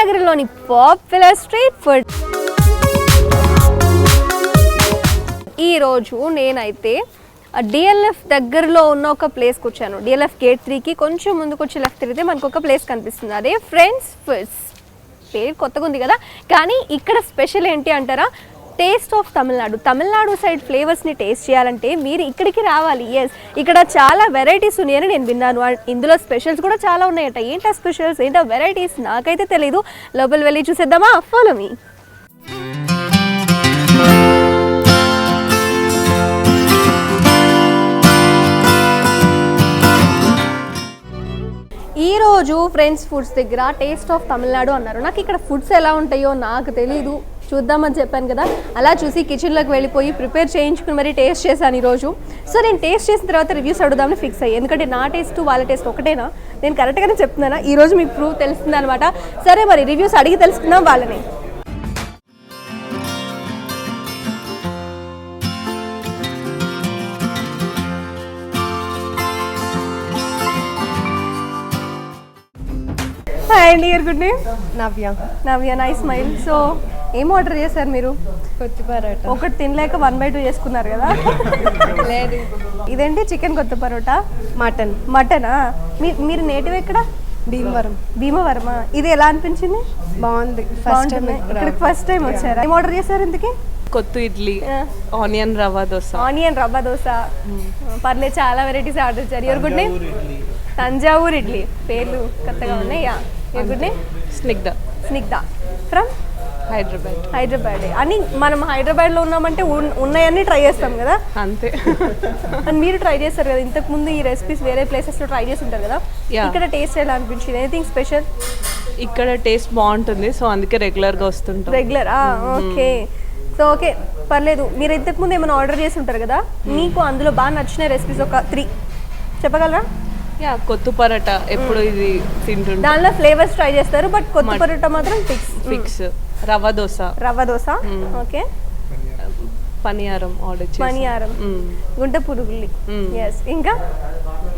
నగరంలోని popular street food. ఈరోజు నేనైతే డిఎల్ఎఫ్ దగ్గరలో ఉన్న ఒక ప్లేస్కి వచ్చాను. డిఎల్ఎఫ్ గేట్ 3కి కొంచెం ముందుకు వచ్చి లెఫ్ట్ తిరిగితే మనకు ఒక ప్లేస్ కనిపిస్తుంది, అదే ఫ్రెండ్స్ ఫుడ్స్. పేరు కొత్తగా ఉంది కదా, కానీ ఇక్కడ స్పెషల్ ఏంటి అంటారా, taste of Tamil Nadu side ఫ్లేవర్స్ని taste చేయాలంటే మీరు ఇక్కడికి రావాలి. ఎస్, ఇక్కడ చాలా వెరైటీస్ ఉన్నాయని నేను విన్నాను. ఇందులో స్పెషల్స్ కూడా చాలా ఉన్నాయట. ఏంటా స్పెషల్స్, ఏంటో వెరైటీస్ నాకైతే తెలీదు. లోపల వెళ్ళి చూసేద్దామా? Follow me. ఈరోజు ఫ్రెండ్స్ ఫుడ్స్ దగ్గర టేస్ట్ ఆఫ్ తమిళనాడు అన్నారు. నాకు ఇక్కడ ఫుడ్స్ ఎలా ఉంటాయో నాకు తెలీదు, చూద్దామని చెప్పాను కదా. అలా చూసి కిచెన్లోకి వెళ్ళిపోయి ప్రిపేర్ చేయించుకుని మరి టేస్ట్ చేశాను ఈరోజు. సో నేను టేస్ట్ చేసిన తర్వాత రివ్యూస్ అడుగుదామని ఫిక్స్ అయ్యి, ఎందుకంటే నా టేస్ట్ వాళ్ళ టేస్ట్ ఒకటేనా, నేను కరెక్ట్గానే చెప్తున్నానా, ఈరోజు మీకు ప్రూవ్ తెలుస్తుంది అనమాట. సరే మరి రివ్యూస్ అడిగి తెలుసుకుందాం వాళ్ళని. హాయ్ అండి, good name? Navya. Nice smile. So ఏం ఆర్డర్ చేశారు మీరు? కొత్త పరోటా. ఒకటి తినలేక 1/2 చేసుకున్నారు కదా. లేదు, ఇదేంటి చికెన్ కొత్త పరోటా? మటనా? మీరు నేటివ్ ఎక్కడ? భీమవరమా? ఇది ఎలా అనిపించింది? బాగుంది. ఇక్కడికి ఫస్ట్ టైం వచ్చారా? ఏం ఆర్డర్ చేశారు ఇంతకీ? కొత్త ఇడ్లీ, ఆనియన్ రవ్వ దోశ. పర్లేదు, చాలా వెరైటీస్ ఆర్డర్ చేశారు. Your good name? Thanjavur idli. పేర్లు కొత్తగా ఉన్నాయి. Your good name? Snigdha. From Hyderabad. అని మనం హైదరాబాద్లో ఉన్నామంటే ఉన్నాయన్నీ ట్రై చేస్తాం కదా, అంతే. అండ్ మీరు ట్రై చేస్తారు కదా ఇంతకు ముందు ఈ రెసిపీస్ వేరే ప్లేసెస్లో ట్రై చేసి ఉంటారు కదా, ఇక్కడ టేస్ట్ ఎలా అనిపించింది? Anything special? ఇక్కడ టేస్ట్ బాగుంటుంది, సో అందుకే రెగ్యులర్గా వస్తుంటాం. ఓకే. సో ఓకే, పర్లేదు. మీరు ఇంతకు ముందు ఏమైనా ఆర్డర్ చేసి ఉంటారు కదా, మీకు అందులో బాగా నచ్చిన రెసిపీస్ ఒక 3 చెప్పగలరా? కొత్త పరోటా ఎప్పుడు ఇది తింటుంటాం. దానిలో ఫ్లేవర్స్ ట్రై చేస్తారు, బట్ కొత్త పరోటా మాత్రం ఫిక్స్. రవ్వ దోశ. ఓకే. పనియారం గుంట పురుగుల్లి. ఎస్. ఇంకా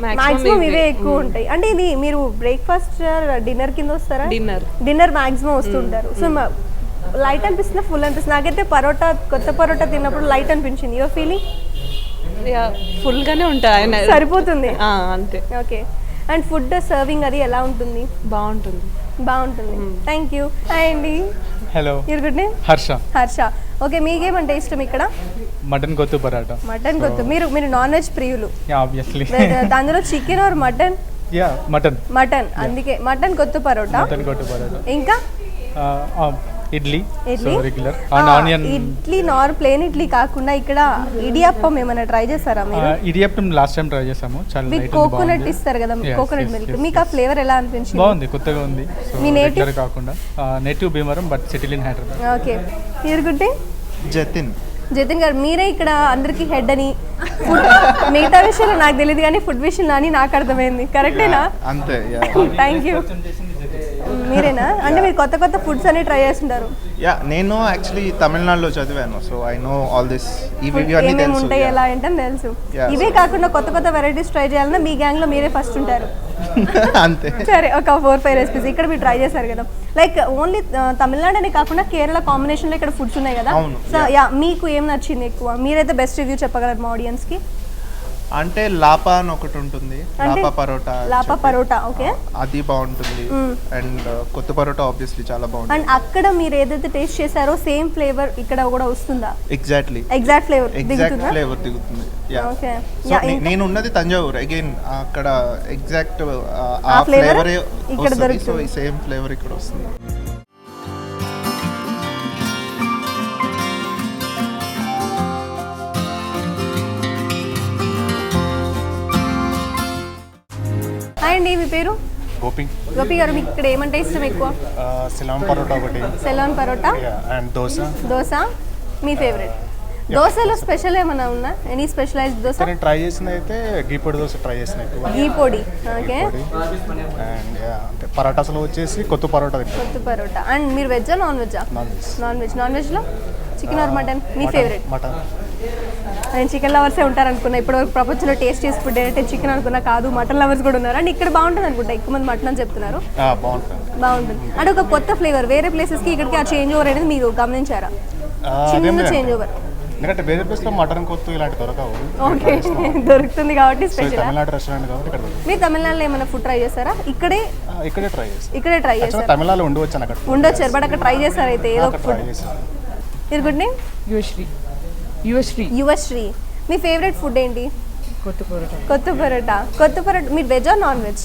మాక్సిమం ఇవే ఎక్కువ ఉంటాయి. అంటే ఇది మీరు బ్రేక్ఫాస్ట్ డిన్నర్ కింద వస్తారా? డిన్నర్ మాక్సిమం వస్తుంటారు. సో లైట్ అనిపిస్తుందా, ఫుల్ అనిపిస్తుంది? నాకైతే కొత్త పరోటా తిన్నప్పుడు లైట్ అనిపించింది. Your feeling? ఫుల్ గానే ఉంటాయి, సరిపోతుంది. అంతే. ఓకే. అండ్ ఫుడ్ సర్వింగ్ అది ఎలా ఉంటుంది? బాగుంటుంది. Thank you. హాయ్ అండి. Hello. Your good name? Harsha. Okay, మీకేమంటే ఇష్టం ఇక్కడ? మటన్ కొత్త పరోటా. మీరు నాన్ వెజ్ ప్రియులు? ఆబ్వియస్లీ. అందులో చికెన్ ఆర్ మటన్? మటన్. అందుకే మటన్ కొత్త పరోటా. ఇంకా ఇడ్లీ రెగ్యులర్. ఇడ్లీ ప్లేన్ ఇడ్లీ కాకుండా ఇక్కడ ఇడియప్పం ఏమైనా ట్రై చేస్తారా మీరు? ఇడియప్పం లాస్ట్ టైం ట్రై చేసాము. కోకోనట్ ఇస్తారు కదా, కోకోనట్ మిల్క్. మీకు ఆ ఫ్లేవర్ ఎలా అనిపించింది? బాగుంది, కొత్తగా ఉంది. మీ నేటివ్ కాకుండా native Bhimavaram, but settle in Hyderabad. Okay. Your good name? Jatin గారు. మీరే ఇక్కడ అందరికి హెడ్ అని, మిగతా విషయాలు నాకు తెలియదు కానీ ఫుడ్ విషయంలో అని నాకు అర్థమైంది. కరెక్టేనా? అంతే. Thank you. మీరేనా? అంటే మీరు కొత్త ఫుడ్స్ అన్ని ట్రై చేస్తుంటారు? నేను యాక్చువల్లీ తమిళనాడులో చదివాను, so I know all this. ఏమేమి ఉంటాయి ఎలా ఏంటని తెలుసు. ఇవే కాకుండా కొత్త వెరైటీస్ ట్రై చేయాలన్నా మీ గ్యాంగ్ లో మీరే ఫస్ట్ ఉంటారు. అంతే. సరే, ఒక 4-5 రెసిపీస్ ఇక్కడ మీరు ట్రై చేశారు కదా. లైక్ ఓన్లీ తమిళనాడునే కాకుండా కేరళ కాంబినేషన్ లో ఇక్కడ ఫుడ్స్ ఉన్నాయి కదా. సో మీకు ఏం నచ్చింది ఎక్కువ? మీరైతే బెస్ట్ రివ్యూ చెప్పగలరు మా ఆడియన్స్ కి. అంటే లాపా అని ఒకటి ఉంటుంది, లాపా పరోటా. ఓకే, అది బాగుంటుంది. అండ్ కొత్త పరోటా ఆబ్వియస్లీ చాలా బాగుంటుంది. అండ్ అక్కడ మీరు ఏదైతే టేస్ట్ చేశారో సేమ్ ఫ్లేవర్ ఇక్కడ కూడా వస్తుందా? ఎగ్జాక్ట్ ఫ్లేవర్ దిగుతుంది. ఓకే. నేను ఉన్నది తంజావూర్, అగైన్ అక్కడ ఎగ్జాక్ట్ ఆ ఫ్లేవర్ ఇక్కడ దొరుకుతుంది. సో సేమ్ ఫ్లేవర్ ఇక్కడ వస్తుంది. అండి, మీ పేరు? గోపి గారు. మీకు ఇక్కడ ఏమంటే ఇష్టం ఎక్కువ? సెలాన్ పరోటా అండ్ దోశ. మీ ఫేవరెట్? దోశలో స్పెషల్ ఏమైనా ఉన్నా? Any specialised dosa? ట్రై చేసిన అయితే గీ పొడి దోశ ట్రై చేసిన. గీ పొడి. ఓకే. అండ్ పరోటాస్లో వచ్చేసి కొత్త పరోటా. అండ్ మీరు వెజ్జా నాన్ వెజ్జా? నాన్ వెజ్ లో chicken or mutton? Me favourite? నేను చికెన్ లవర్సే ఉంటారు అనుకున్నా, ఇప్పటివరకు ప్రపంచంలో టేస్ట్ చేసి ఫుడ్ ఏంటంటే చికెన్ అనుకున్నా, కాదు మటన్ లవర్స్ కూడా ఉన్నారు. అండ్ ఇక్కడ బాగుంటుంది అనుకుంటా, ఎక్కువ మంది మటన్ అని చెప్తున్నారు. బాగుంటుంది అంటే ఒక కొత్త ఫ్లేవర్, వేరే ప్లేసెస్కి ఇక్కడికి ఆ చేంజ్ ఓవర్ అనేది మీరు గమనించారా? చిన్న చేంజ్ ఓవర్. ఎందుకంటే వేరే ప్లేస్లో మటన్ కొత్త ఇలాంటి దొరకవు. ఓకే, దొరుకుతుంది కాబట్టి స్పెషల్. తమిళనాడు రెస్టారెంట్ కాబట్టి ఇక్కడ మీరు తమిళనాడులో ఏమైనా ఫుడ్ ట్రై చేస్తారా? ఇక్కడే ట్రై చేస్తారు. తమిళనాడులో ఉండవచ్చు అక్కడ ఉండొచ్చారు, బట్ అక్కడ ట్రై చేస్తారు అయితే ఏదో ఒక ఫుడ్. మీరు గుడ్ నేమ్? యువశ్రీ. మీ ఫేవరెట్ ఫుడ్ ఏంటి? కొత్త పరోటా. మీరు veg or non veg?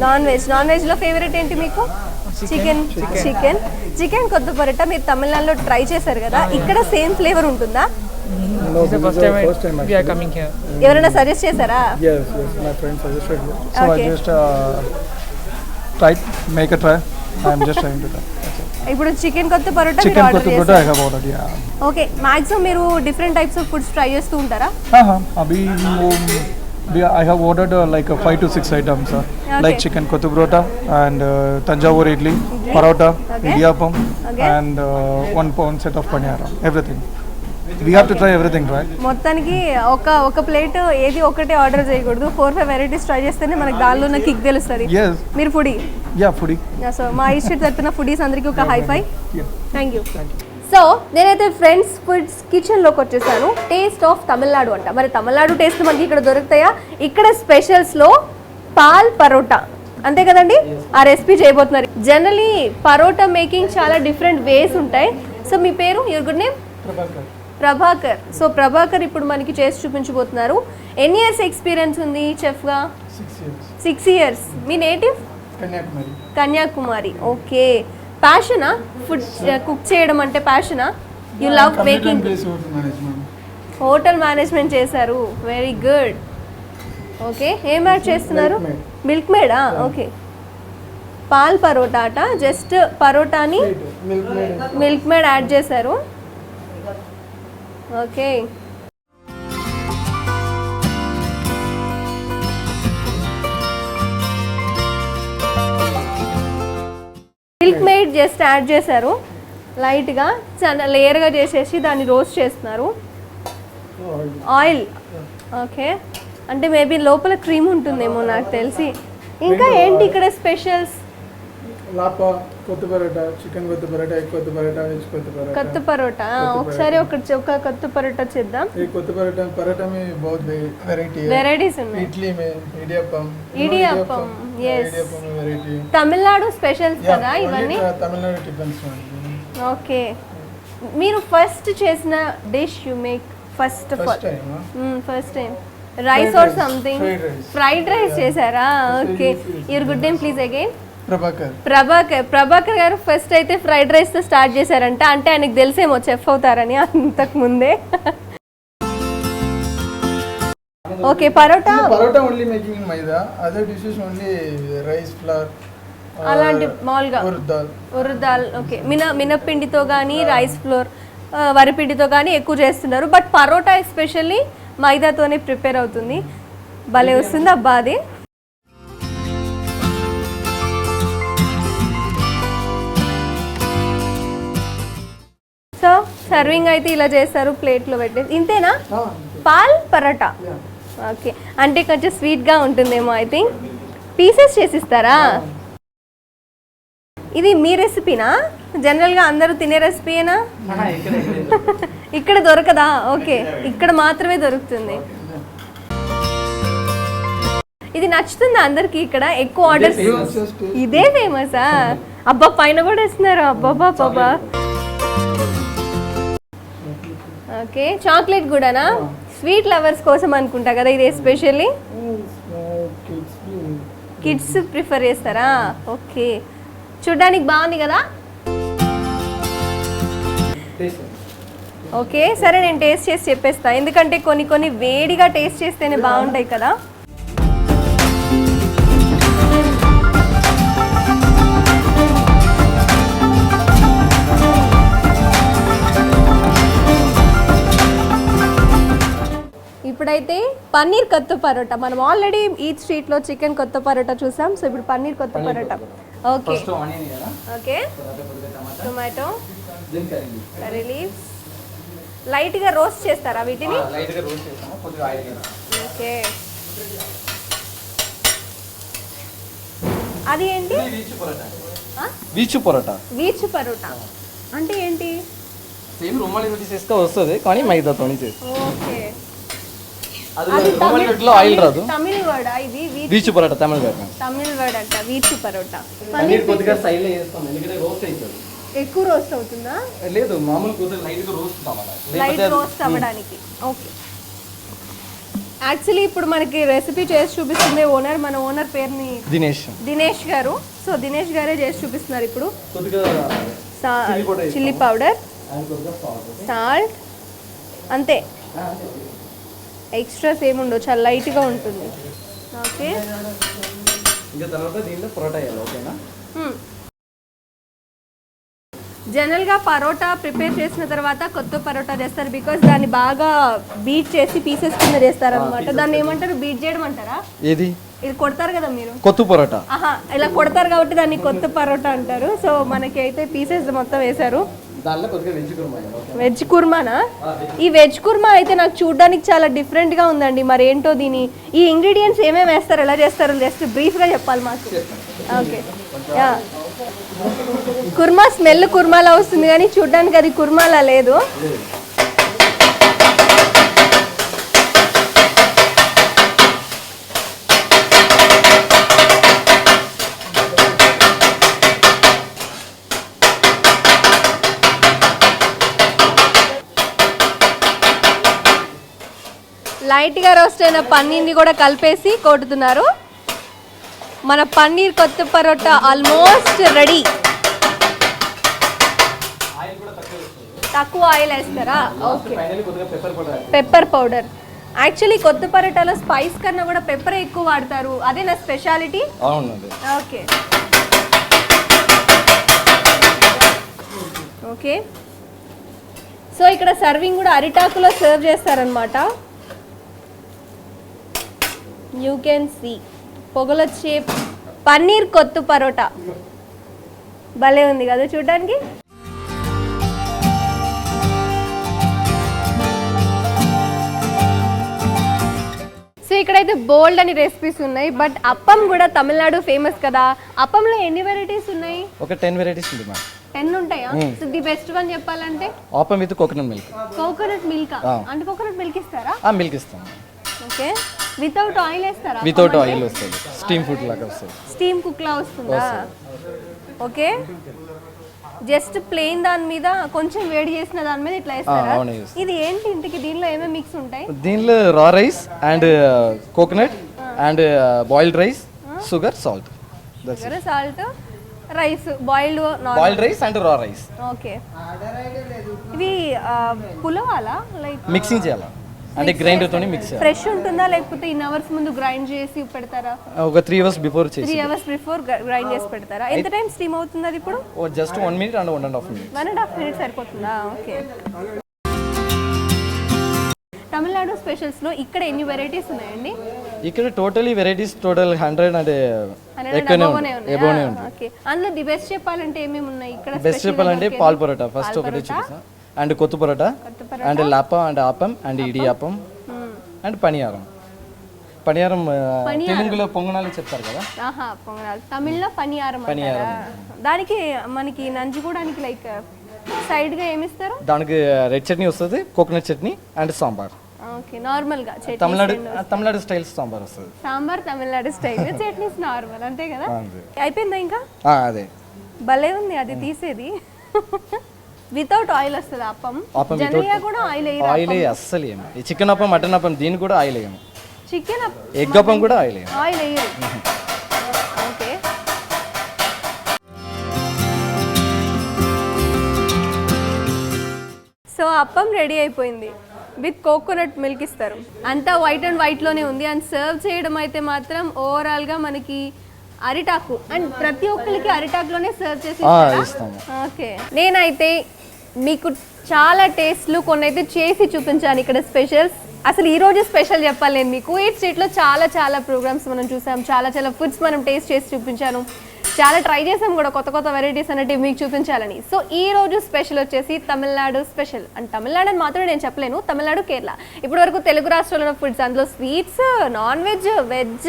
Non వెజ్లో ఫేవరెట్ ఏంటి మీకు? చికెన్ కొత్త పరోటా. మీరు తమిళనాడులో ట్రై చేశారు కదా, ఇక్కడ సేమ్ ఫ్లేవర్ ఉంటుందా? ఎవరైనా సజెస్ట్ చేశారా? ఇప్పుడు చికెన్ కొత్త పరోటా ఓకే. మాక్సిమం మీరు different types of foods try చేస్తూ ఉంటారా? I have ordered like 5 to 6 items like chicken kottu parota and Tanjavur idli, parota, idiyappam and 1 pound set of paniyara. Everything. We have to try everything, right? మొత్తానికి ఒక plate ఏది ఒకటే order చేయకూడదు, 4-5 varieties try చేస్తేనే మనకి దానిలో ఉన్న kick తెలుస్తుంది. మీరు ఫుడీ? ఫుడీ. సో మా ఇన్స్టిట్యూట్ తరపున ఫుడీస్ అందరికీ ఒక high five. Thank you. So నేనైతే ఫ్రెండ్స్ ఫుడ్స్ కిచెన్లోకి వచ్చేసాను. టేస్ట్ ఆఫ్ తమిళనాడు అంట. మరి తమిళనాడు టేస్ట్ మనకి ఇక్కడ దొరుకుతాయా? ఇక్కడ స్పెషల్స్లో పాల్ పరోటా అంతే కదండి, ఆ రెసిపీ చేయబోతున్నారు. జనరలీ పరోటా మేకింగ్ చాలా డిఫరెంట్ వేస్ ఉంటాయి. సో మీ పేరు? Your good name? Prabhakar. So Prabhakar ఇప్పుడు మనకి చేసి చూపించబోతున్నారు. ఎన్ని ఇయర్స్ ఎక్స్పీరియన్స్ ఉంది చెఫ్గా? 6 years. మీ నేటివ్? కన్యాకుమారి. ఓకే. ప్యాషనా ఫుడ్ కుక్ చేయడం అంటే? ప్యాషనా? You love making? Hotel management చేశారు, వెరీ గుడ్. ఓకే, ఏం యాడ్ చేస్తున్నారు? మిల్క్ మేడా? ఓకే. పాల్ పరోటా అట, జస్ట్ పరోటాని మిల్క్ మేడ్ యాడ్ చేశారు. Okay. Milkmaid just add చేశారు లైట్గా, చాలా లేయర్గా చేసేసి దాన్ని రోస్ట్ చేస్తున్నారు. ఆయిల్. ఓకే, అంటే మేబీ లోపల క్రీమ్ ఉంటుందేమో నాకు తెలిసి. ఇంకా ఏంటి ఇక్కడ స్పెషల్స్? కొత్త పరోటా, చికెన్ కొత్త పరోటా, ఎగ్ కొత్త పరోటా, వెజ్ కొత్త పరోటా. కొత్త పరోటా ఒకసారి ఒక కొత్త పరోటా చేద్దాం. ये కొత్త పరోటా పరోటా में बहुत వెరైటీస్ ఉన్నాయి. इडली में इडियप्पम. yes. తమిళనాడు స్పెషల్స్ కదా ఇవన్నీ? తమిళనాడు టిఫిన్స్. ఓకే. మీరు ఫస్ట్ చేసిన dish you make first time rice or something? Fried rice చేశారా? Okay. Your good name please again? Prabhakar garu first అయితే ఫ్రైడ్ రైస్ తో స్టార్ట్ చేశారంట, అంటే ఆయనకు తెలిసేమో చెఫ్ అవుతారని అంతకు ముందే. Okay. Parotta only making in maida, other dishes only rice flour అలాంటి మామూలుగా ఉర్దాల్. ఓకే. మినప్పిండితో కానీ రైస్ ఫ్లోర్ వరిపిండితో కానీ ఎక్కువ చేస్తున్నారు, బట్ పరోటా ఎస్పెషల్లీ మైదాతోనే ప్రిపేర్ అవుతుంది. భలే వస్తుంది అబ్బా అది. సో సర్వింగ్ అయితే ఇలా చేస్తారు, ప్లేట్లో పెట్టేసి. ఇంతేనా? పాల్ పరోటా. ఓకే, అంటే కొంచెం స్వీట్గా ఉంటుందేమో ఐ థింక్. పీసెస్ చేసిస్తారా? ఇది మీ రెసిపీనా? జనరల్గా అందరూ తినే రెసిపీయేనా? ఇక్కడ దొరకదా? ఓకే, ఇక్కడ మాత్రమే దొరుకుతుంది. ఇది నచ్చుతుందా అందరికి? ఇక్కడ ఎక్కువ ఆర్డర్స్ ఇదే ఫేమసా? అబ్బా పైన కూడా వేస్తున్నారు. అబ్బాబా. ఓకే, చాక్లెట్ కూడానా? స్వీట్ లవర్స్ కోసం అనుకుంటా కదా ఇది ఎస్పెషల్లీ. కిడ్స్ ప్రిఫర్ చేస్తారా? ఓకే, చూడ్డానికి బాగుంది కదా? ఓకే, సరే నేను టేస్ట్ చేసి చెప్పేస్తా, ఎందుకంటే కొన్ని వేడిగా టేస్ట్ చేస్తేనే బాగుంటాయి కదా. ఇప్పుడైతే పన్నీర్ కొత్త పరోటా. మనం ఆల్రెడీ ఈ స్ట్రీట్లో చికెన్ కొత్త పరోటా చూసాం. సో ఇప్పుడు పన్నీర్ కొత్త parotta. Okay okay, tomato, curry leaves, లైట్గా రోస్ట్ చేస్తారా వీటిని? లైట్గా రోస్ట్ చేస్తాము, కొద్దిగా ఆయిల్. ఓకే. అది ఏంటి? వీచు పరోటా. వీచు పరోటా అంటే ఏంటి? సేమ్ రుమాలి రోటీ చేస్తే వస్తుంది, కానీ మైదాతోని చేస్తాం. ఓకే. అది రుమాలి రోటీలో ఆయిల్ రాదు. తమిళ్ వర్డా ఇది? వీచు పరోటా తమిళ వర్డ్. తమిళ్ వర్డ్ అంట వీచు పరోటా. పన్నీర్ కొద్దిగా సైడ్లో చేస్తాం, ఎందుకంటే రోస్ట్ అవుతుంది. ఎక్కువ రోస్ట్ అవుతుందా? లేదు, మామూలు కొద్దిగా లైట్గా రోస్ట్ లైట్ రోస్ట్ అవ్వడానికి. ఓకే. యాక్చువల్లీ ఇప్పుడు మనకి రెసిపీ చేసి చూపిస్తుంది ఓనర్. మన ఓనర్ పేరుని దినేష్ గారు. సో దినేష్ గారే చేసి చూపిస్తున్నారు ఇప్పుడు. చిల్లీ పౌడర్, సాల్ట్, అంతే. ఎక్స్ట్రాస్ ఏముండవు, చాలా లైట్గా ఉంటుంది. ఓకే. ఇంకా తర్వాత దీంట్లో పరోటా వేయాలి. ఓకేనా? జనరల్గా పరోటా ప్రిపేర్ చేసిన తర్వాత కొత్త పరోటా చేస్తారు, బికాస్ దాన్ని బాగా బీట్ చేసి పీసెస్ కింద చేస్తారు అనమాట. దాన్ని ఏమంటారు? బీట్ చేయడం అంటారా? ఏది? ఇది కొడతారు కదా మీరు, కొత్త పరోటా. ఆహా, ఇలా కొడతారు కాబట్టి దాన్ని కొత్త పరోటా అంటారు. సో మనకి అయితే పీసెస్ మొత్తం వేశారు. వెజ్ కుర్మానా? ఈ వెజ్ కుర్మా అయితే నాకు చూడడానికి చాలా డిఫరెంట్గా ఉందండి. మరి ఏంటో దీని ఈ ఇంగ్రీడియంట్స్ ఏమేమి వేస్తారు, ఎలా చేస్తారు, జస్ట్ బ్రీఫ్గా చెప్పాలి మాకు. ఓకే. కుర్మా స్మెల్ కుర్మాలా వస్తుంది, కానీ చూడడానికి అది కుర్మాలా లేదు. లైట్గా రోస్ట్ అయిన పన్నీర్ని కూడా కలిపేసి కొట్టుతున్నారు. మన పన్నీర్ కొత్త పరోటా ఆల్మోస్ట్ రెడీ. తక్కువ ఆయిల్ వేస్తారా? ఓకే. Pepper powder. యాక్చువల్లీ కొత్త పరోటాలో స్పైస్ కన్నా కూడా పెప్పర్ ఎక్కువ వాడతారు, అదే నా స్పెషాలిటీ. ఓకే. ఓకే. సో ఇక్కడ సర్వింగ్ కూడా అరిటాకులో సర్వ్ చేస్తారనమాట. యూ కెన్ సీ పొగలొచ్చే పన్నీర్ కొత్త పరోటా భలే ఉంది కదా చూడడానికి. సో ఇక్కడైతే బోల్డ్ అని రెసిపీస్ ఉన్నాయి, బట్ అప్పం కూడా తమిళనాడు ఫేమస్ కదా. అప్పంలో ఎన్ని వెరైటీస్ ఉన్నాయి? ఒక 10 వెరైటీస్ ఉంది మా. 10 ఉంటాయా? సో ది బెస్ట్ వన్ చెప్పాలంటే appam with coconut milk. Coconut milk అంటే కోకోనట్ మిల్క్ ఇస్తారా? మిల్క్ ఇస్తాం. ఓకే. వితౌట్ ఆయిల్ వేస్తారా? వితౌట్ ఆయిల్ వస్తుంది, స్టీమ్ ఫుడ్ లాగా వస్తుంది. స్టీమ్ కుక్ లా వస్తుందా? ఓకే. జస్ట్ ప్లెయిన్ దాని మీద కొంచెం వేడి చేసిన దాని మీద ఇట్లా వేస్తారా? ఇది ఏంటి ఇంటికి? దీనిలో ఏమేమి మిక్స్ ఉంటాయి? దీనిలో రా rice and coconut and boiled rice, sugar, salt. Sugar, salt, rice, boiled rice and రా రైస్. ఓకే. ఇవి పులవాలా లైక్ మిక్సింగ్ చేయాలా అంటే గ్రైండర్ తోని మిక్స్ చేయాలి. ఫ్రెష్ ఉంటుందా లేకపోతే ఇన్ అవర్స్ ముందు గ్రైండ్ చేసి పెడతారా? ఒక 3 అవర్స్ బిఫోర్ చేసి 3 అవర్స్ బిఫోర్ గ్రైండ్ చేసి పెడతారా? ఎంత టైం స్టీమ్ అవుతుంది అది ఇప్పుడు? Just 1 minute and 1.5 minute. 1.5 minutes సరిపోతుందా? ఓకే. తమిళనాడు స్పెషల్స్ లో ఇక్కడ ఎన్ని వెరైటీస్ ఉన్నాయండి? ఇక్కడ టోటలీ వెరైటీస్ టోటల్ 100 అంటే ఎక్కువనే ఉన్నాయి. ఓకే. అందులో ది బెస్ట్ చెప్పాలంటే ఏమేమి ఉన్నాయి ఇక్కడ? బెస్ట్ చెప్పాలంటే పాల్ పరోటా ఫస్ట్ ఒకటి చూపిస్తా, అండ్ కొత్త పరోటా, అండ్ లాపా, and appam, and idiyappam, and paniyaram. తెలుగులో పొంగనాలు చెప్తారు కదా. పొంగనాలు తమిళ్లో పనియారం. దానికి మనకి నంజుకోవడానికి లైక్ సైడ్ గా ఏమి ఇస్తారు? దానికి రెడ్ చట్నీ వస్తుంది, coconut chutney and sambar. Okay. Normal గా తమిళనాడు స్టైల్ సాంబార్ వస్తుంది. సాంబార్ తమిళనాడు స్టైల్, చట్నీస్ నార్మల్, అంతే కదా? అయిపోయిందా ఇంకా? అదే భలే ఉంది అది తీసేది. వితౌట్ ఆయిల్ వస్తుంది అప్పం. జనరల్గా కూడా ఆయిల్ అస్సలు ఏమి. ఈ చికెన్ అప్పం, మటన్ అప్పం దీని కూడా ఆయిల్ వేయము. చికెన్ ఎగ్ అప్పం కూడా ఆయిల్ వేయరు. ఓకే. సో అప్పం రెడీ అయిపోయింది, విత్ కోకోనట్ మిల్క్ ఇస్తారు. అంతా వైట్ అండ్ వైట్లోనే ఉంది. అండ్ సర్వ్ చేయడం అయితే మాత్రం ఓవరాల్గా మనకి అరిటాకు, అండ్ ప్రతి ఒక్కరికి అరిటాకులోనే సర్వ్ చేసి ఇస్తాము. ఓకే. నేనైతే మీకు చాలా టేస్ట్లు కొన్ని అయితే చేసి చూపించాను ఇక్కడ స్పెషల్స్. అసలు ఈరోజు స్పెషల్ చెప్పాలి నేను మీకు. ఈట్ స్ట్రీట్లో చాలా ప్రోగ్రామ్స్ మనం చూసాం, చాలా ఫుడ్స్ మనం టేస్ట్ చేసి చూపించాను. చాలా ట్రై చేసాం కూడా కొత్త కొత్త వెరైటీస్ అనేవి మీకు చూపించాలని. సో ఈ రోజు స్పెషల్ వచ్చేసి తమిళనాడు స్పెషల్. అండ్ తమిళనాడు అని మాత్రం నేను చెప్పలేను, తమిళనాడు, కేరళ. ఇప్పటి వరకు తెలుగు రాష్ట్రాల్లో ఫుడ్స్, అందులో స్వీట్స్, నాన్ వెజ్, వెజ్,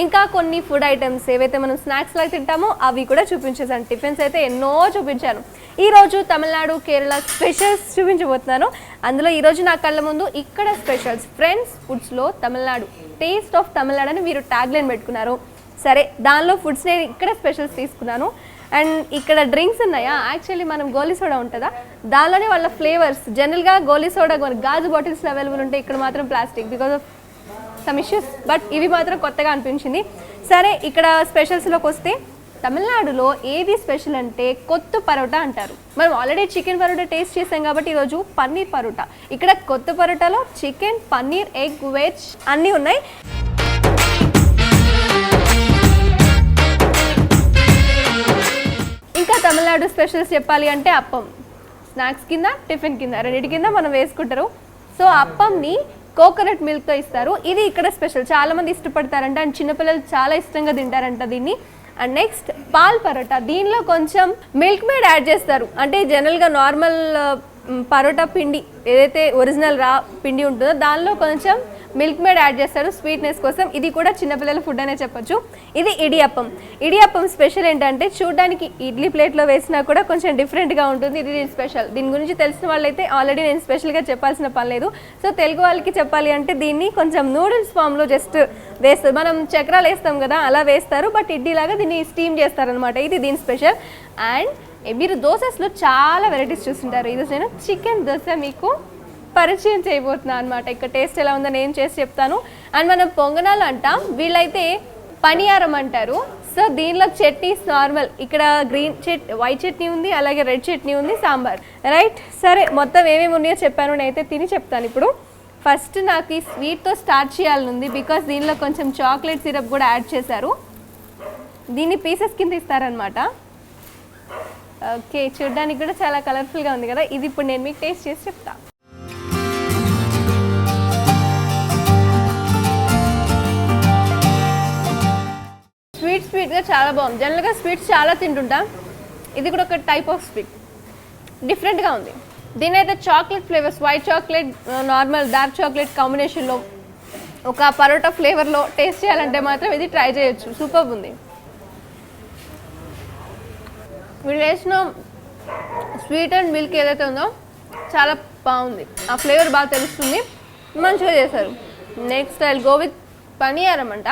ఇంకా కొన్ని ఫుడ్ ఐటమ్స్ ఏవైతే మనం స్నాక్స్ లాగా తింటామో అవి కూడా చూపించేసాను. టిఫిన్స్ అయితే ఎన్నో చూపించాను. ఈరోజు తమిళనాడు, కేరళ స్పెషల్స్ చూపించబోతున్నాను. అందులో ఈరోజు నా కళ్ళ ముందు ఇక్కడ స్పెషల్స్. ఫ్రెండ్స్ ఫుడ్స్లో తమిళనాడు, టేస్ట్ ఆఫ్ తమిళనాడు అని మీరు ట్యాగ్ లైన్ పెట్టుకున్నారు. సరే, దానిలో ఫుడ్స్ నేను ఇక్కడ స్పెషల్స్ తీసుకున్నాను. అండ్ ఇక్కడ డ్రింక్స్ ఉన్నాయా, యాక్చువల్లీ మనం గోలీ సోడా ఉంటుందా, దానిలోనే వాళ్ళ ఫ్లేవర్స్. జనరల్గా గోలీ సోడా గాజు బాటిల్స్లో అవైలబుల్ ఉంటాయి, ఇక్కడ మాత్రం plastic because of some issues. But ఇవి మాత్రం కొత్తగా అనిపించింది. సరే, ఇక్కడ స్పెషల్స్లోకి వస్తే తమిళనాడులో ఏది స్పెషల్ అంటే కొత్తు పరోటా అంటారు. మనం ఆల్రెడీ చికెన్ పరోటా టేస్ట్ చేసాం కాబట్టి ఈరోజు పన్నీర్ పరోటా. ఇక్కడ కొత్త పరోటాలో చికెన్, పన్నీర్, ఎగ్, వెజ్ అన్నీ ఉన్నాయి. ఇంకా తమిళనాడు స్పెషల్స్ చెప్పాలి అంటే అప్పం. స్నాక్స్ కింద, టిఫిన్ కింద, రెండింటి కింద మనం వేసుకుంటారు. సో అప్పంని కోకోనట్ మిల్క్తో ఇస్తారు. ఇది ఇక్కడ స్పెషల్, చాలామంది ఇష్టపడతారంట. అండ్ చిన్నపిల్లలు చాలా ఇష్టంగా తింటారంట దీన్ని. అండ్ నెక్స్ట్ పాల్ పరోటా. దీనిలో కొంచెం మిల్క్ మేడ్ యాడ్ చేస్తారు. అంటే జనరల్గా నార్మల్ పరోటా పిండి ఏదైతే ఒరిజినల్ రా పిండి ఉంటుందో దానిలో కొంచెం మిల్క్ మేడ్ యాడ్ చేస్తారు స్వీట్నెస్ కోసం. ఇది కూడా చిన్నపిల్లల ఫుడ్ అనే చెప్పొచ్చు. ఇది ఇడియప్పం. ఇడియప్పం స్పెషల్ ఏంటంటే చూడడానికి ఇడ్లీ ప్లేట్లో వేసినా కూడా కొంచెం డిఫరెంట్గా ఉంటుంది. ఇది స్పెషల్. దీని గురించి తెలిసిన వాళ్ళైతే ఆల్రెడీ నేను స్పెషల్గా చెప్పాల్సిన పని లేదు. సో తెలుగు వాళ్ళకి చెప్పాలి అంటే దీన్ని కొంచెం నూడిల్స్ ఫామ్లో జస్ట్ వేస్తారు. మనం చక్రాలు వేస్తాం కదా అలా వేస్తారు, బట్ ఇడ్లీలాగా దీన్ని స్టీమ్ చేస్తారనమాట. ఇది దీని స్పెషల్. అండ్ మీరు దోసెస్లో చాలా వెరైటీస్ చూస్తుంటారు. ఈరోజు నేను చికెన్ దోశ మీకు పరిచయం చేయబోతున్నాను అనమాట. ఇక్కడ టేస్ట్ ఎలా ఉందో నేను చేసి చెప్తాను. అండ్ మనం పొంగనాలు అంటాం, వీళ్ళైతే పనియారం అంటారు. సో దీనిలో చట్నీస్ నార్మల్, ఇక్కడ గ్రీన్ వైట్ చట్నీ ఉంది, అలాగే రెడ్ చట్నీ ఉంది, సాంబార్. రైట్, సరే మొత్తం ఏమేమి ఉన్నాయో చెప్పాను, నేనైతే తిని చెప్తాను ఇప్పుడు. ఫస్ట్ నాకు ఈ స్వీట్తో స్టార్ట్ చేయాలనుంది బికాస్ దీనిలో కొంచెం చాక్లెట్ సిరప్ కూడా యాడ్ చేశారు. దీన్ని పీసెస్ కింద ఇస్తారనమాట. ఓకే, చూడడానికి కూడా చాలా కలర్ఫుల్గా ఉంది కదా. ఇది ఇప్పుడు నేను మీకు టేస్ట్ చేసి చెప్తాను. స్వీట్గా చాలా బాగుంది. జనరల్గా స్వీట్స్ చాలా తింటుంటాం, ఇది కూడా ఒక టైప్ ఆఫ్ స్వీట్, డిఫరెంట్గా ఉంది. దీని అయితే chocolate flavours, white chocolate, normal dark chocolate కాంబినేషన్లో ఒక పరోటా ఫ్లేవర్లో టేస్ట్ చేయాలంటే మాత్రం ఇది ట్రై చేయొచ్చు. సూపర్ ఉంది. వీళ్ళు వేసిన స్వీట్ అండ్ మిల్క్ ఏదైతే ఉందో చాలా బాగుంది, ఆ ఫ్లేవర్ బాగా తెలుస్తుంది, మంచిగా చేశారు. Next I will go with paniyaram అంట.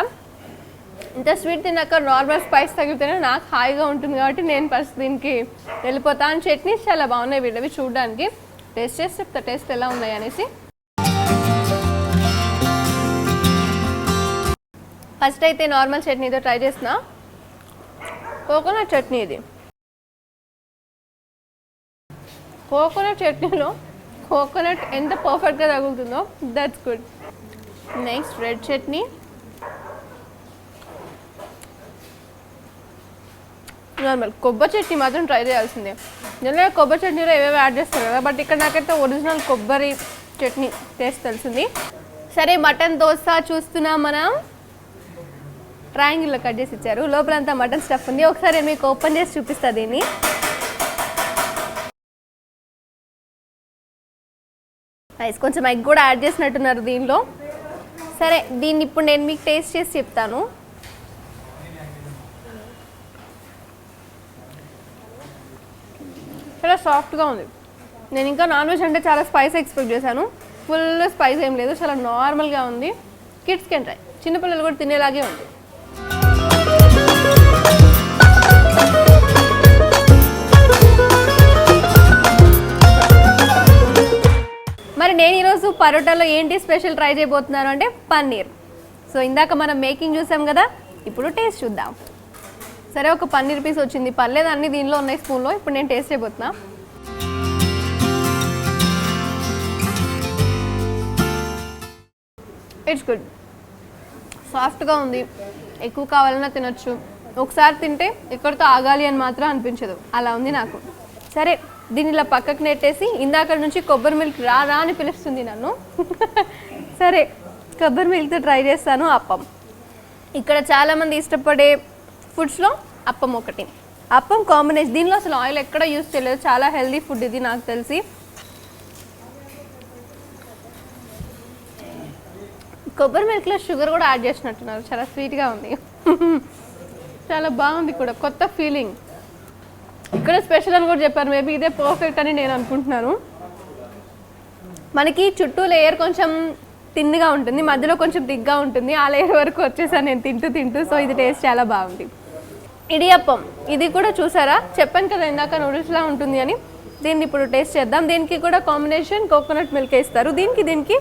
ఇంత స్వీట్ తిన్నాక నార్మల్ స్పైస్ తగిలితేనే నాకు హాయిగా ఉంటుంది కాబట్టి నేను ఫస్ట్ దీనికి వెళ్ళిపోతాను. చట్నీస్ చాలా బాగున్నాయి వీళ్ళవి చూడడానికి. టేస్ట్ చేసి చెప్తా టేస్ట్ ఎలా ఉన్నాయి అనేసి. ఫస్ట్ అయితే నార్మల్ చట్నీతో ట్రై చేసిన కోకోనట్ చట్నీ. ఇది కోకోనట్ చట్నీలో కోకోనట్ ఎంత పర్ఫెక్ట్గా తగులుతుందో, that's good. Next red chutney. Normal కొబ్బరి చట్నీ మాత్రం ట్రై చేయాల్సిందే. జనరల్గా కొబ్బరి చట్నీలో ఏవేవి యాడ్ చేస్తారు కదా, బట్ ఇక్కడ నాకైతే ఒరిజినల్ కొబ్బరి చట్నీ టేస్ట్ తెలిసింది. సరే, మటన్ దోశ చూస్తున్నాం మనం. ట్రయాంగిల్లో కట్ చేసి ఇచ్చారు, లోపలంతా మటన్ స్టఫ్ ఉంది. ఒకసారి మీకు ఓపెన్ చేసి చూపిస్తా దీన్ని. కొంచెం ఎగ్ కూడా యాడ్ చేసినట్టున్నారు దీనిలో. సరే, దీన్ని ఇప్పుడు నేను మీకు టేస్ట్ చేసి చెప్తాను. చాలా సాఫ్ట్గా ఉంది. నేను ఇంకా నాన్ వెజ్ అంటే చాలా స్పైస్ ఎక్స్పెక్ట్ చేశాను. ఫుల్ స్పైస్ ఏం లేదు, చాలా నార్మల్గా ఉంది. కిడ్స్ కెన్ ట్రై, చిన్నపిల్లలు కూడా తినేలాగే ఉంది. మరి నేను ఈరోజు పరోటాలో ఏంటి స్పెషల్ ట్రై చేయబోతున్నాను అంటే పన్నీర్. సో ఇందాక మనం మేకింగ్ చూసాం కదా, ఇప్పుడు టేస్ట్ చూద్దాం. సరే, ఒక పన్నీర్ పీస్ వచ్చింది, పర్లేదు, అన్నీ దీనిలో ఉన్నాయి స్పూన్లో. ఇప్పుడు నేను టేస్ట్ చేయబోతున్నా. ఇట్స్ గుడ్, సాఫ్ట్గా ఉంది, ఎక్కువ కావాలన్నా తినొచ్చు. ఒకసారి తింటే ఎక్కడితో ఆగాలి అని మాత్రం అనిపించదు, అలా ఉంది నాకు. సరే, దీన్ని ఇలా పక్కకు నెట్టేసి, ఇందాక నుంచి కొబ్బరి మిల్క్ రా అని పిలుస్తుంది నన్ను. సరే, కొబ్బరి మిల్క్తో ట్రై చేస్తాను. అప్పం ఇక్కడ చాలామంది ఇష్టపడే ఫుడ్స్లో అప్పం ఒకటి. అప్పం కాంబినేషన్, దీనిలో అసలు ఆయిల్ ఎక్కడ యూజ్ చేయలేదు, చాలా హెల్దీ ఫుడ్ ఇది నాకు తెలిసి. కొబ్బరి మిల్క్లో షుగర్ కూడా యాడ్ చేసినట్టున్నారు, చాలా స్వీట్గా ఉంది. చాలా బాగుంది కూడా, కొత్త ఫీలింగ్. ఇక్కడ స్పెషల్ అని కూడా చెప్పారు, మేబీ ఇదే పర్ఫెక్ట్ అని నేను అనుకుంటున్నాను. మనకి చుట్టూ లేయర్ కొంచెం తిన్నుగా ఉంటుంది, మధ్యలో కొంచెం దిగ్గా ఉంటుంది. ఆ లేయర్ వరకు వచ్చేసాను నేను తింటూ. సో ఇది టేస్ట్ చాలా బాగుంది. ఇడియప్పం, ఇది కూడా చూసారా, చెప్పాను కదా ఇందాక నూడిల్స్లా ఉంటుంది అని. దీన్ని ఇప్పుడు టేస్ట్ చేద్దాం. దీనికి కూడా కాంబినేషన్ కోకోనట్ మిల్క్ ఇస్తారు. దీనికి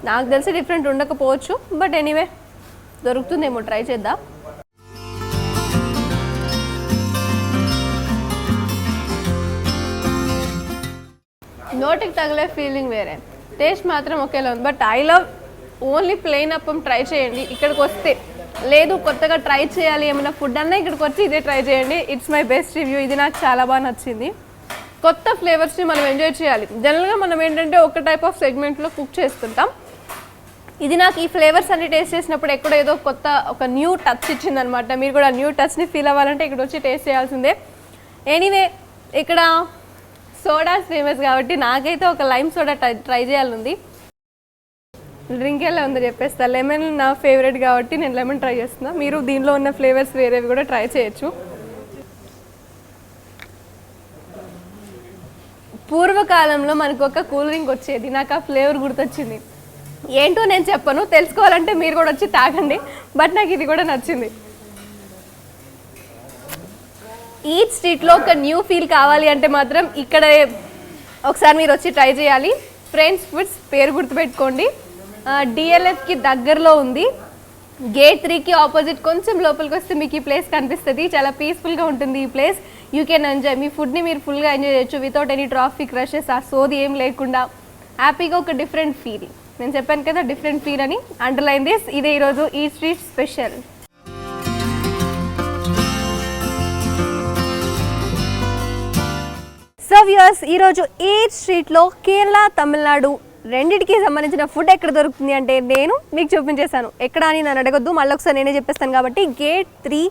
నాకు తెలిసి డిఫరెంట్ ఉండకపోవచ్చు, బట్ ఎనీవే దొరుకుతుందేమో, ట్రై చేద్దాం. నోటికి తగిలే ఫీలింగ్ వేరే, టేస్ట్ మాత్రం ఒకేలా ఉంది. But I love only plain appam. Try చేయండి ఇక్కడికి వస్తే. లేదు కొత్తగా ట్రై చేయాలి ఏమైనా ఫుడ్ అన్నా, ఇక్కడికి వచ్చి ఇదే ట్రై చేయండి. It's my best review. ఇది నాకు చాలా బాగా నచ్చింది. కొత్త ఫ్లేవర్స్ని మనం ఎంజాయ్ చేయాలి. జనరల్గా మనం ఏంటంటే ఒక టైప్ ఆఫ్ సెగ్మెంట్లో కుక్ చేస్తుంటాం. ఇది నాకు ఈ ఫ్లేవర్స్ అన్ని టేస్ట్ చేసినప్పుడు ఎక్కడో ఏదో కొత్త ఒక న్యూ టచ్ ఇచ్చిందనమాట. మీరు కూడా న్యూ టచ్ని ఫీల్ అవ్వాలంటే ఇక్కడ వచ్చి టేస్ట్ చేయాల్సిందే. ఎనీవే ఇక్కడ సోడాస్ ఫేమస్ కాబట్టి నాకైతే ఒక లైమ్ సోడా ట్రై చేయాలనుంది. డ్రింక్ ఎలా ఉందో చెప్పేస్తా. లెమన్ నా ఫేవరెట్ కాబట్టి నేను లెమన్ ట్రై చేస్తున్నా. మీరు దీనిలో ఉన్న ఫ్లేవర్స్ వేరేవి కూడా ట్రై చేయొచ్చు. పూర్వకాలంలో మనకు ఒక కూల్ డ్రింక్ వచ్చేది, నాకు ఆ ఫ్లేవర్ గుర్తొచ్చింది. ఏంటో నేను చెప్పను, తెలుసుకోవాలంటే మీరు కూడా వచ్చి తాగండి. బట్ నాకు ఇది కూడా నచ్చింది. ఈచ్ స్ట్రీట్లో ఒక న్యూ ఫీల్ కావాలి అంటే మాత్రం ఇక్కడ ఒకసారి మీరు వచ్చి ట్రై చేయాలి. ఫ్రెండ్స్ ఫుడ్స్ పేరు గుర్తుపెట్టుకోండి. డిఎల్ఎఫ్కి దగ్గరలో ఉంది. గేట్ 3కి ఆపోజిట్ కొంచెం లోపలికి వస్తే మీకు ఈ ప్లేస్ కనిపిస్తుంది. చాలా పీస్ఫుల్గా ఉంటుంది ఈ ప్లేస్. You can enjoy. మీ ఫుడ్ని మీరు ఫుల్గా ఎంజాయ్ చేయొచ్చు వితౌట్ ఎనీ ట్రాఫిక్ రషెస్, ఆ సోది ఏం లేకుండా హ్యాపీగా ఒక డిఫరెంట్ ఫీల్. నేను చెప్పాను కదా డిఫరెంట్ ఫీల్ అని. Underline this. ఇదే ఈరోజు ఈ స్ట్రీట్ స్పెషల్. సో వ్యూయర్స్, ఈరోజు ఈ స్ట్రీట్లో కేరళ, తమిళనాడు రెండింటికి సంబంధించిన ఫుడ్ ఎక్కడ దొరుకుతుంది అంటే నేను మీకు చూపించేశాను. ఎక్కడ అని నన్ను అడగొద్దు, మళ్ళీ ఒకసారి నేనే చెప్పేస్తాను. కాబట్టి గేట్ 3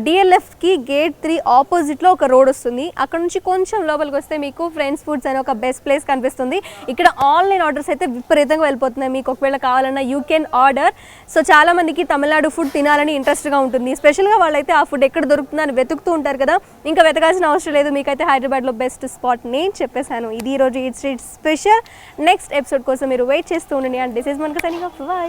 డిఎల్ఎఫ్కి గేట్ 3 ఆపోజిట్లో ఒక రోడ్ వస్తుంది. అక్కడ నుంచి కొంచెం లోపలికి వస్తే మీకు ఫ్రెండ్స్ ఫుడ్స్ అనే ఒక బెస్ట్ ప్లేస్ కనిపిస్తుంది. ఇక్కడ ఆన్లైన్ ఆర్డర్స్ అయితే విపరీతంగా వెళ్ళిపోతున్నాయి. మీకు ఒకవేళ కావాలన్నా యూ కెన్ ఆర్డర్. సో చాలామందికి తమిళనాడు ఫుడ్ తినాలని ఇంట్రెస్ట్గా ఉంటుంది. స్పెషల్గా వాళ్ళైతే ఆ ఫుడ్ ఎక్కడ దొరుకుతుందని వెతుకుతూ ఉంటారు కదా. ఇంకా వెతకాల్సిన అవసరం లేదు. మీకైతే హైదరాబాద్లో బెస్ట్ స్పాట్ నేను చెప్పేశాను. ఇది ఈరోజు ఈ స్ట్రీట్ స్పెషల్. నెక్స్ట్ ఎపిసోడ్ కోసం మీరు వెయిట్ చేస్తూ ఉండండి. అండ్ దిస్ ఈజ్ మనకు సైనింగ్ ఆఫ్. బై.